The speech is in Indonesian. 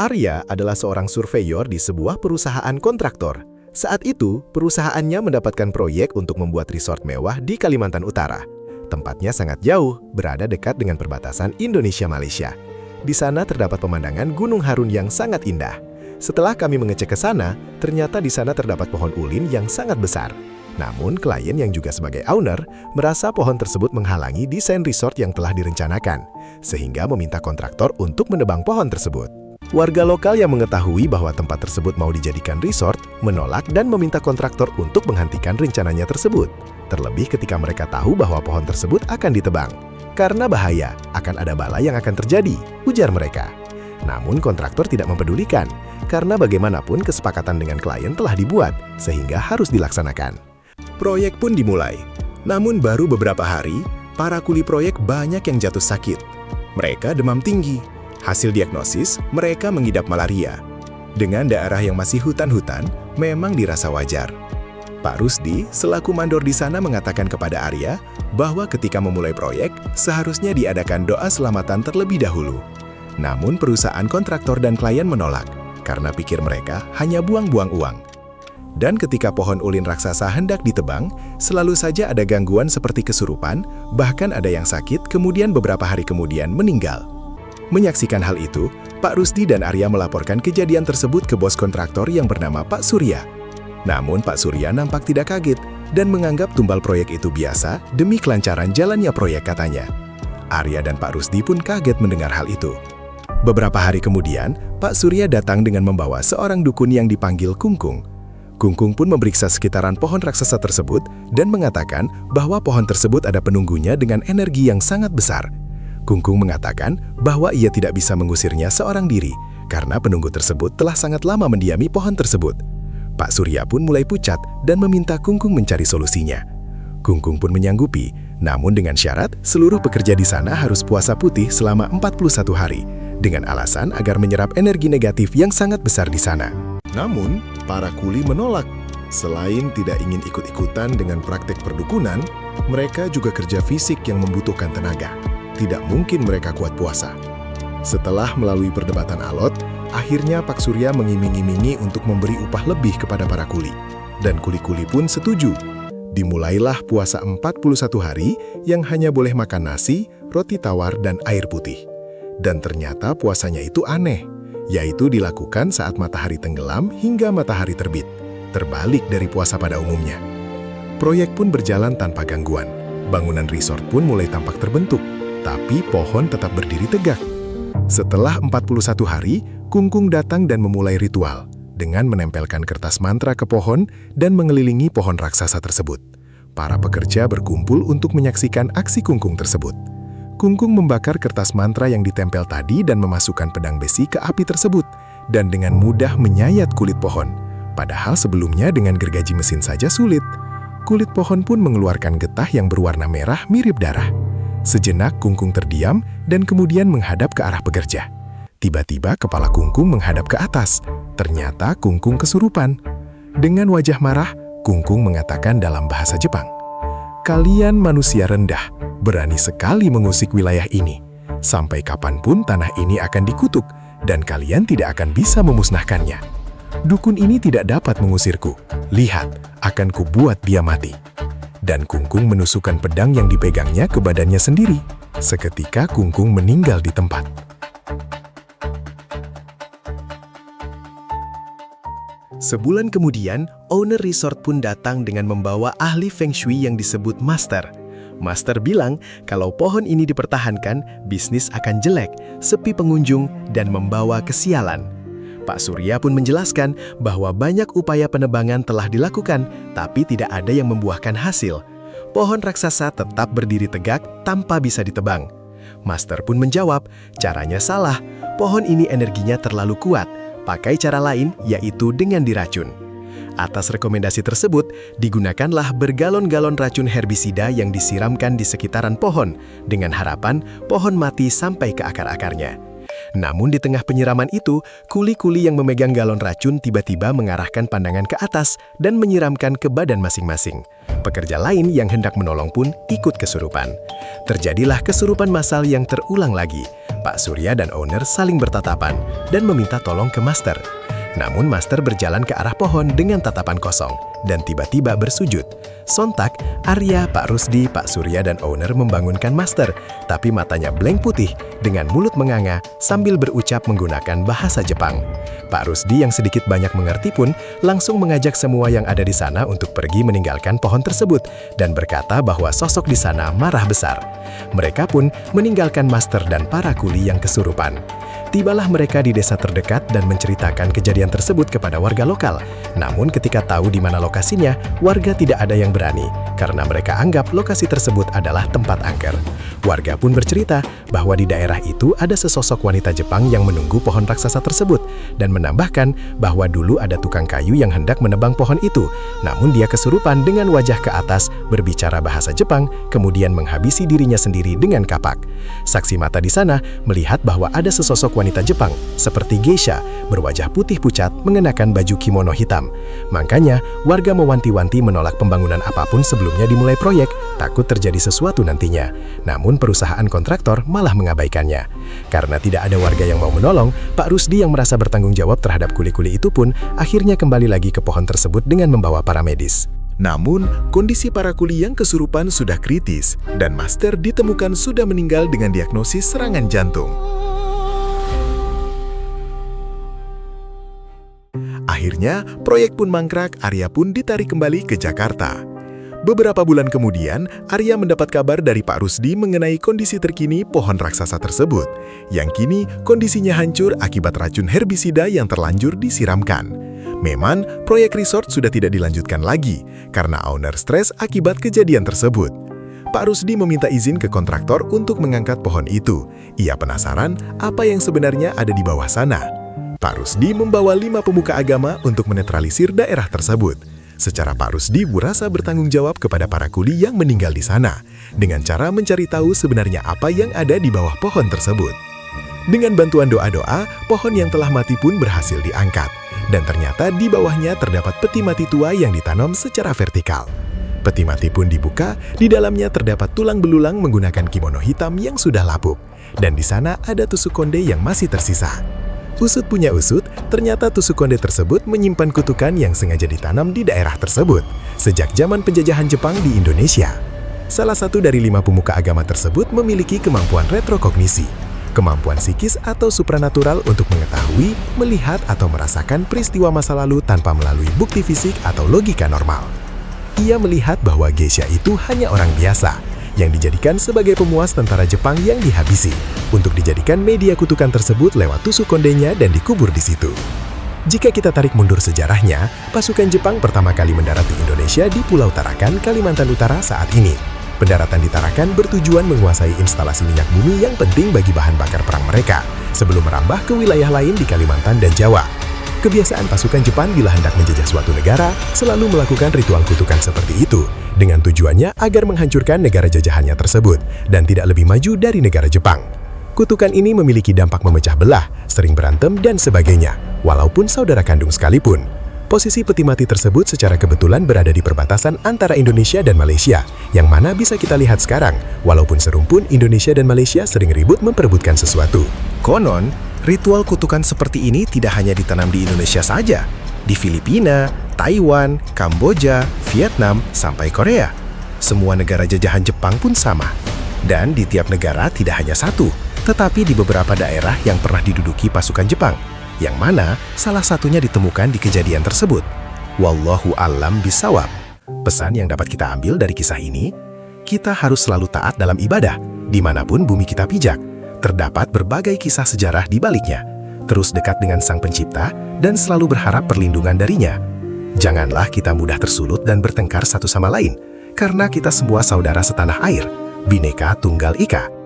Arya adalah seorang surveyor di sebuah perusahaan kontraktor. Saat itu, perusahaannya mendapatkan proyek untuk membuat resort mewah di Kalimantan Utara. Tempatnya sangat jauh, berada dekat dengan perbatasan Indonesia-Malaysia. Di sana terdapat pemandangan Gunung Harun yang sangat indah. Setelah kami mengecek ke sana, ternyata di sana terdapat pohon ulin yang sangat besar. Namun, klien yang juga sebagai owner merasa pohon tersebut menghalangi desain resort yang telah direncanakan, sehingga meminta kontraktor untuk menebang pohon tersebut. Warga lokal yang mengetahui bahwa tempat tersebut mau dijadikan resort, menolak dan meminta kontraktor untuk menghentikan rencananya tersebut. Terlebih ketika mereka tahu bahwa pohon tersebut akan ditebang. Karena bahaya, akan ada bala yang akan terjadi, ujar mereka. Namun kontraktor tidak mempedulikan, karena bagaimanapun kesepakatan dengan klien telah dibuat, sehingga harus dilaksanakan. Proyek pun dimulai. Namun baru beberapa hari, para kuli proyek banyak yang jatuh sakit. Mereka demam tinggi. Hasil diagnosis, mereka mengidap malaria. Dengan daerah yang masih hutan-hutan, memang dirasa wajar. Pak Rusdi, selaku mandor di sana mengatakan kepada Arya bahwa ketika memulai proyek, seharusnya diadakan doa selamatan terlebih dahulu. Namun perusahaan kontraktor dan klien menolak, karena pikir mereka hanya buang-buang uang. Dan ketika pohon ulin raksasa hendak ditebang, selalu saja ada gangguan seperti kesurupan, bahkan ada yang sakit kemudian beberapa hari kemudian meninggal. Menyaksikan hal itu, Pak Rusdi dan Arya melaporkan kejadian tersebut ke bos kontraktor yang bernama Pak Surya. Namun Pak Surya nampak tidak kaget dan menganggap tumbal proyek itu biasa demi kelancaran jalannya proyek katanya. Arya dan Pak Rusdi pun kaget mendengar hal itu. Beberapa hari kemudian, Pak Surya datang dengan membawa seorang dukun yang dipanggil Kungkung. Kungkung pun memeriksa sekitaran pohon raksasa tersebut dan mengatakan bahwa pohon tersebut ada penunggunya dengan energi yang sangat besar. Kungkung mengatakan bahwa ia tidak bisa mengusirnya seorang diri karena penunggu tersebut telah sangat lama mendiami pohon tersebut. Pak Surya pun mulai pucat dan meminta Kungkung mencari solusinya. Kungkung pun menyanggupi, namun dengan syarat seluruh pekerja di sana harus puasa putih selama 41 hari dengan alasan agar menyerap energi negatif yang sangat besar di sana. Namun, para kuli menolak. Selain tidak ingin ikut-ikutan dengan praktek perdukunan, mereka juga kerja fisik yang membutuhkan tenaga. Tidak mungkin mereka kuat puasa. Setelah melalui perdebatan alot, akhirnya Pak Surya mengiming-imingi untuk memberi upah lebih kepada para kuli. Dan kuli-kuli pun setuju. Dimulailah puasa 41 hari yang hanya boleh makan nasi, roti tawar, dan air putih. Dan ternyata puasanya itu aneh, yaitu dilakukan saat matahari tenggelam hingga matahari terbit, terbalik dari puasa pada umumnya. Proyek pun berjalan tanpa gangguan. Bangunan resort pun mulai tampak terbentuk. Tapi pohon tetap berdiri tegak. Setelah 41 hari, Kungkung datang dan memulai ritual dengan menempelkan kertas mantra ke pohon dan mengelilingi pohon raksasa tersebut. Para pekerja berkumpul untuk menyaksikan aksi Kungkung tersebut. Kungkung membakar kertas mantra yang ditempel tadi dan memasukkan pedang besi ke api tersebut dan dengan mudah menyayat kulit pohon. Padahal sebelumnya dengan gergaji mesin saja sulit. Kulit pohon pun mengeluarkan getah yang berwarna merah mirip darah. Sejenak Kungkung terdiam dan kemudian menghadap ke arah pekerja. Tiba-tiba kepala Kungkung menghadap ke atas. Ternyata Kungkung kesurupan. Dengan wajah marah, Kungkung mengatakan dalam bahasa Jepang, "Kalian manusia rendah, berani sekali mengusik wilayah ini. Sampai kapanpun tanah ini akan dikutuk dan kalian tidak akan bisa memusnahkannya. Dukun ini tidak dapat mengusirku. Lihat, akan kubuat dia mati." Dan Kungkung menusukkan pedang yang dipegangnya ke badannya sendiri. Seketika Kungkung meninggal di tempat. Sebulan kemudian, owner resort pun datang dengan membawa ahli Feng Shui yang disebut Master. Master bilang kalau pohon ini dipertahankan, bisnis akan jelek, sepi pengunjung, dan membawa kesialan. Pak Surya pun menjelaskan bahwa banyak upaya penebangan telah dilakukan, tapi tidak ada yang membuahkan hasil. Pohon raksasa tetap berdiri tegak tanpa bisa ditebang. Master pun menjawab, caranya salah, pohon ini energinya terlalu kuat, pakai cara lain yaitu dengan diracun. Atas rekomendasi tersebut, digunakanlah bergalon-galon racun herbisida yang disiramkan di sekitaran pohon, dengan harapan pohon mati sampai ke akar-akarnya. Namun di tengah penyiraman itu, kuli-kuli yang memegang galon racun tiba-tiba mengarahkan pandangan ke atas dan menyiramkan ke badan masing-masing. Pekerja lain yang hendak menolong pun ikut kesurupan. Terjadilah kesurupan massal yang terulang lagi. Pak Surya dan owner saling bertatapan dan meminta tolong ke master. Namun master berjalan ke arah pohon dengan tatapan kosong dan tiba-tiba bersujud. Sontak, Arya, Pak Rusdi, Pak Surya, dan owner membangunkan master, tapi matanya blank putih dengan mulut menganga sambil berucap menggunakan bahasa Jepang. Pak Rusdi yang sedikit banyak mengerti pun langsung mengajak semua yang ada di sana untuk pergi meninggalkan pohon tersebut dan berkata bahwa sosok di sana marah besar. Mereka pun meninggalkan master dan para kuli yang kesurupan. Tibalah mereka di desa terdekat dan menceritakan kejadian tersebut kepada warga lokal. Namun ketika tahu di mana lokasinya, warga tidak ada yang berani karena mereka anggap lokasi tersebut adalah tempat angker. Warga pun bercerita bahwa di daerah itu ada sesosok wanita Jepang yang menunggu pohon raksasa tersebut dan menambahkan bahwa dulu ada tukang kayu yang hendak menebang pohon itu. Namun dia kesurupan dengan wajah ke atas, berbicara bahasa Jepang, kemudian menghabisi dirinya sendiri dengan kapak. Saksi mata di sana melihat bahwa ada sesosok wanita Jepang seperti geisha berwajah putih pucat mengenakan baju kimono hitam. Makanya warga mewanti-wanti menolak pembangunan apapun sebelumnya dimulai proyek, takut terjadi sesuatu nantinya. Namun perusahaan kontraktor malah mengabaikannya. Karena tidak ada warga yang mau menolong, Pak Rusdi yang merasa bertanggung jawab terhadap kuli-kuli itu pun akhirnya kembali lagi ke pohon tersebut dengan membawa para medis. Namun, kondisi para kuli yang kesurupan sudah kritis dan master ditemukan sudah meninggal dengan diagnosis serangan jantung. Akhirnya, proyek pun mangkrak, Arya pun ditarik kembali ke Jakarta. Beberapa bulan kemudian, Arya mendapat kabar dari Pak Rusdi mengenai kondisi terkini pohon raksasa tersebut, yang kini kondisinya hancur akibat racun herbisida yang terlanjur disiramkan. Memang, proyek resort sudah tidak dilanjutkan lagi, karena owner stres akibat kejadian tersebut. Pak Rusdi meminta izin ke kontraktor untuk mengangkat pohon itu. Ia penasaran apa yang sebenarnya ada di bawah sana. Pak Rusdi membawa 5 pemuka agama untuk menetralisir daerah tersebut. Secara Pak Rusdi merasa bertanggung jawab kepada para kuli yang meninggal di sana, dengan cara mencari tahu sebenarnya apa yang ada di bawah pohon tersebut. Dengan bantuan doa-doa, pohon yang telah mati pun berhasil diangkat, dan ternyata di bawahnya terdapat peti mati tua yang ditanam secara vertikal. Peti mati pun dibuka, di dalamnya terdapat tulang belulang menggunakan kimono hitam yang sudah lapuk, dan di sana ada tusuk konde yang masih tersisa. Usut punya usut, ternyata tusuk konde tersebut menyimpan kutukan yang sengaja ditanam di daerah tersebut sejak zaman penjajahan Jepang di Indonesia. Salah satu dari 5 pemuka agama tersebut memiliki kemampuan retrokognisi, kemampuan psikis atau supranatural untuk mengetahui, melihat, atau merasakan peristiwa masa lalu tanpa melalui bukti fisik atau logika normal. Ia melihat bahwa geisha itu hanya orang biasa, yang dijadikan sebagai pemuas tentara Jepang yang dihabisi, untuk dijadikan media kutukan tersebut lewat tusuk kondenya dan dikubur di situ. Jika kita tarik mundur sejarahnya, pasukan Jepang pertama kali mendarat di Indonesia di Pulau Tarakan, Kalimantan Utara saat ini. Pendaratan di Tarakan bertujuan menguasai instalasi minyak bumi yang penting bagi bahan bakar perang mereka, sebelum merambah ke wilayah lain di Kalimantan dan Jawa. Kebiasaan pasukan Jepang bila hendak menjajah suatu negara selalu melakukan ritual kutukan seperti itu, dengan tujuannya agar menghancurkan negara jajahannya tersebut dan tidak lebih maju dari negara Jepang. Kutukan ini memiliki dampak memecah belah, sering berantem, dan sebagainya, walaupun saudara kandung sekalipun. Posisi peti mati tersebut secara kebetulan berada di perbatasan antara Indonesia dan Malaysia, yang mana bisa kita lihat sekarang, walaupun serumpun Indonesia dan Malaysia sering ribut memperebutkan sesuatu. Konon, ritual kutukan seperti ini tidak hanya ditanam di Indonesia saja. Di Filipina, Taiwan, Kamboja, Vietnam, sampai Korea. Semua negara jajahan Jepang pun sama. Dan di tiap negara tidak hanya satu, tetapi di beberapa daerah yang pernah diduduki pasukan Jepang, yang mana salah satunya ditemukan di kejadian tersebut. Wallahu a'lam bishawab. Pesan yang dapat kita ambil dari kisah ini, kita harus selalu taat dalam ibadah, dimanapun bumi kita pijak. Terdapat berbagai kisah sejarah di baliknya. Terus dekat dengan Sang Pencipta dan selalu berharap perlindungan darinya. Janganlah kita mudah tersulut dan bertengkar satu sama lain, karena kita semua saudara setanah air, Bhinneka Tunggal Ika.